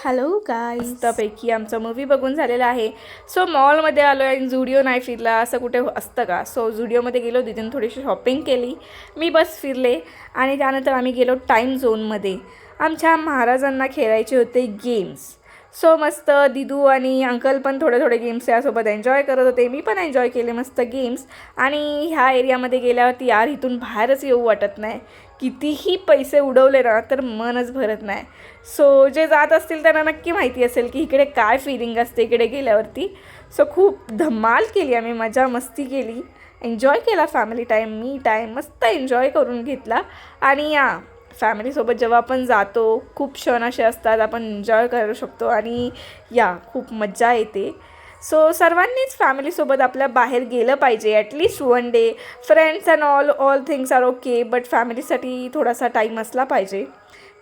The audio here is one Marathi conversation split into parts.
हॅलो गाईज, मस्तपैकी आमचा मूवी बघून झालेला आहे. सो मॉलमध्ये आलो आहे आणि झुडिओ नाही फिरला असं कुठे असतं का. सो झुडिओमध्ये गेलो, तिथून थोडीशी शॉपिंग केली, मी बस फिरले आणि त्यानंतर आम्ही गेलो टाईम झोनमध्ये. आमच्या महाराजांना खेळायचे होते गेम्स. सो मस्त दिदू आणि अंकल पण थोडे थोडे गेम्स यासोबत एन्जॉय करत होते. मी पण एन्जॉय केले मस्त गेम्स. आणि ह्या एरियामध्ये गेल्यावरती यार इथून बाहेरच येऊ वाटत नाही. कितीही पैसे उडवले ना तर मनच भरत नाही. सो जे जात असतील त्यांना नक्की माहिती असेल की इकडे काय फीलिंग असते इकडे गेल्यावरती. सो खूप धमाल केली आम्ही, मजा मस्ती केली, एन्जॉय केला. फॅमिली टाईम, मी टाईम मस्त एन्जॉय करून घेतला. आणि या फॅमिलीसोबत जेव्हा आपण जातो खूप क्षण असे असतात आपण एन्जॉय करू शकतो आणि या खूप मजा येते. सो सर्वांनीच फॅमिलीसोबत आपल्या बाहेर गेलं पाहिजे at least one day. Friends and all things are okay, but फॅमिलीसाठी थोडासा टाईम असला पाहिजे.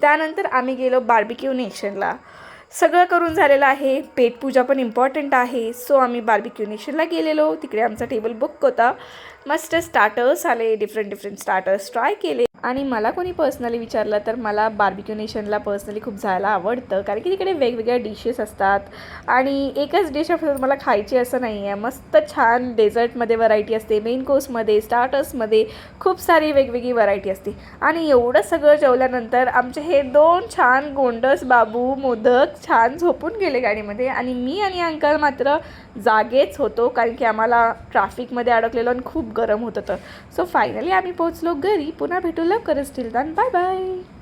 त्यानंतर आम्ही गेलो बार्बिक्यू नेशनला. सगळं करून झालेलं आहे, पेटपूजा पण इम्पॉर्टंट आहे. सो आम्ही बार्बिक्यू नेशनला गेलेलो. तिकडे आमचा टेबल बुक होता. मस्त स्टार्टर्स आले, डिफरंट स्टार्टर्स ट्राय केले. आणि मला कोणी पर्सनली विचारलं तर मला बार्बिक्यू नेशनला पर्सनली खूप जायला आवडतं, कारण की तिकडे वेगवेगळ्या डिशेस असतात आणि एकच डिश मला खायची असं नाही आहे. मस्त छान डेझर्टमध्ये व्हरायटी असते, मेन कोर्समध्ये, स्टार्टर्समध्ये खूप सारी वेगवेगळी व्हरायटी असते. आणि एवढं सगळं जेवल्यानंतर आमचे हे 2 छान गोंडस बाबू मोदक छान झोपून गेले गाडीमध्ये आणि मी आणि अंकल मात्र जागेच होतो, कारण की आम्हाला ट्रॅफिकमध्ये अडकलेलो आणि खूप गरम होत होतं. सो फायनली आम्ही पोहोचलो घरी. पुन्हा भेटू लवकरच. Till then bye bye.